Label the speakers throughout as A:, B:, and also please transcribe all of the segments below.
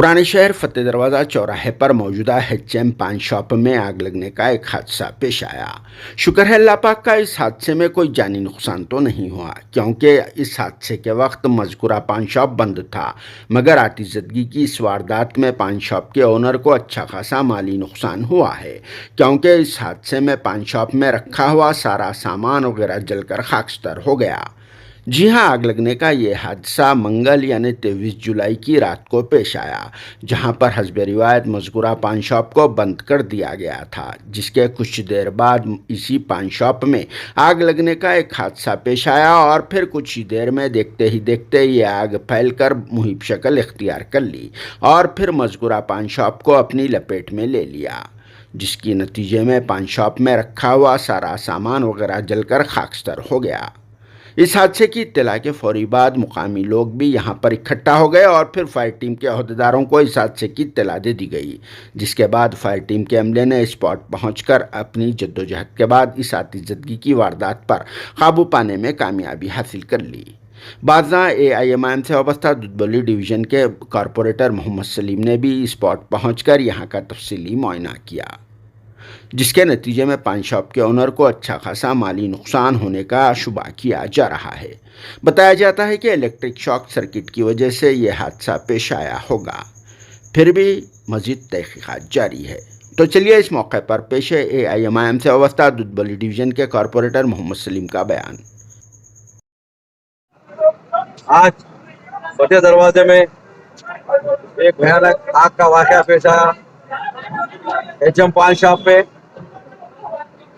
A: पुराने शहर फतेह दरवाज़ा चौराहे पर मौजूदा एच.एम. पान शॉप में आग लगने का एक हादसा पेश आया। शुक्र है अल्लाह पाक का इस हादसे में कोई जानी नुकसान तो नहीं हुआ, क्योंकि इस हादसे के वक्त मज़कूरा पान शॉप बंद था। मगर आतिशदगी की इस वारदात में पान शॉप के ओनर को अच्छा खासा माली नुकसान हुआ है, क्योंकि इस हादसे में पान शॉप में रखा हुआ सारा सामान वगैरह जलकर खाकस्तर हो गया। जी हाँ, आग लगने का ये हादसा मंगल यानी 23 जुलाई की रात को पेश आया, जहां पर हस्बे रिवायत मज़कूरा पान शॉप को बंद कर दिया गया था, जिसके कुछ देर बाद इसी पान शॉप में आग लगने का एक हादसा पेश आया और फिर कुछ ही देर में देखते ही देखते ये आग फैलकर मुहिब शक्ल इख्तियार कर ली और फिर मज़कूरा पान शॉप को अपनी लपेट में ले लिया, जिसकी नतीजे में पान शॉप में रखा हुआ सारा सामान वगैरह जलकर खाकस्तर हो गया। इस हादसे की इत्तला के फौरी बाद मुकामी लोग भी यहां पर इकट्ठा हो गए और फिर फायर टीम के अहदेदारों को इस हादसे की इत्तला दे दी गई, जिसके बाद फायर टीम के अमले ने स्पॉट पहुंचकर अपनी जद्दोजहद के बाद इस आतिशदगी की वारदात पर काबू पाने में कामयाबी हासिल कर ली। बाज़ा AIMIM से वाबस्ता दुधबली डिवीज़न के कॉरपोरेटर मोहम्मद सलीम ने भी स्पॉट पहुंचकर यहां का तफसीली मुआयना किया, जिसके नतीजे में पान शॉप के ओनर को अच्छा खासा माली नुकसान होने का शुबा किया जा रहा है। बताया जाता है कि इलेक्ट्रिक शॉक सर्किट की वजह से यह हादसा पेश आया होगा। फिर भी मज़ीद तहकीकात जारी है। तो चलिए इस मौके पर पेश है AIMIM से वाबस्ता दुधबली डिवीज़न के कॉरपोरेटर मोहम्मद सलीम का बयान।
B: आज फतेह दरवाजे में एक भयानक आग का वाकया पेश आया। एच.एम. पान शॉप पे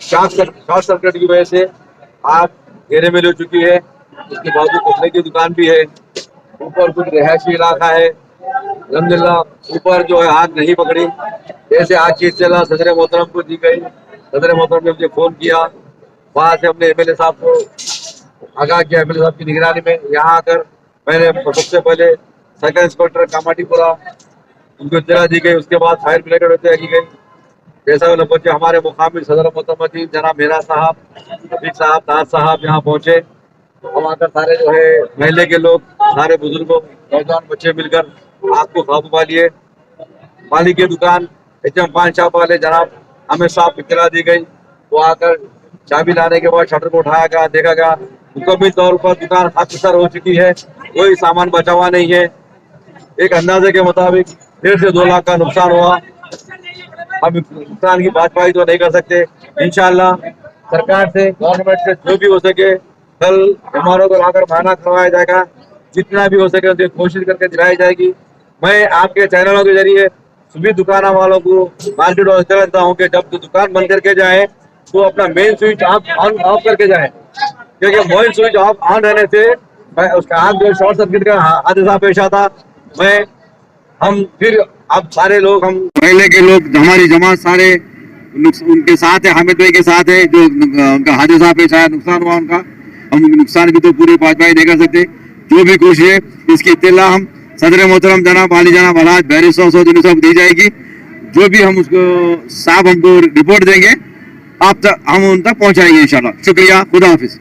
B: शॉर्ट सर्किट की वजह से आग घेरे में ले चुकी है। उसके बाजू कपड़े की दुकान भी है, ऊपर कुछ रिहायशी इलाका है। अल्हम्दुलिल्लाह ऊपर जो है आग नहीं पकड़ी। जैसे आज चीज चला सदर मोहतरम को दी गई, सदर मोहतरम ने मुझे फोन किया, वहां से हमने MLA साहब को आगाह किया। MLA साहब की निगरानी में यहाँ आकर मैंने सबसे पहले सर्कल इंस्पेक्टर कामाटीपुरा उनको इत्तला दी गई। उसके बाद फायर ब्रिगेड इत्तला की गई। जैसा वो पहुंचे हमारे मुकामी सदर मोहतरम जनाब मेरा साहब, रफीक साहब, ताज साहब यहाँ पहुंचे। हम आकर सारे जो है महल्ले के लोग, सारे बुजुर्गों, नौजवान बच्चे मिलकर आग को काबू पा लिए। मालिक की दुकान एच.एम. पान शॉप वाले जनाब हमें साहब इत्तला दी गई। वो आकर चाबी लाने के बाद शटर को उठाया गया, देखा गया मुकम्मल तौर पर दुकान खाकस्तर हो चुकी है, कोई सामान बचा हुआ नहीं है। एक अंदाजे के मुताबिक 1.5 से 2 लाख का नुकसान हुआ। हम नुकसान की भरपाई तो नहीं कर सकते। इंशाअल्लाह सरकार से, गवर्नमेंट से जो भी हो सके कल हमारों को लाकर माना करवाया जाएगा। जितना भी हो सके उनकी कोशिश करके दिलाई जाएगी। मैं आपके चैनलों के जरिए सभी दुकान वालों को मार्केट और इतना देता हूँ कि जब दुकान बंद करके जाए तो अपना मेन स्विच ऑफ करके जाए, क्योंकि मेन स्विच ऑन रहने से उसका आग जो शॉर्ट सर्किट का हादसा पेश आता। हम फिर अब सारे लोग, हम पहले के लोग, हमारी जमात सारे उनके साथ है, हामिद भाई के साथ है, जो उनका हादसा पेश आया, नुकसान हुआ उनका। हम नुकसान की तो पूरी भरपाई नहीं कर सकते। जो भी कोशिश है इसकी इत्तला हम सदर मोहतरम जनाब वाली जनाब अलाज बहरी साहब को दी जाएगी। जो भी हम उसको साहब हमको रिपोर्ट देंगे आप तक हम उन तक पहुंचाएंगे इंशाल्लाह। शुक्रिया, खुदा हाफिज।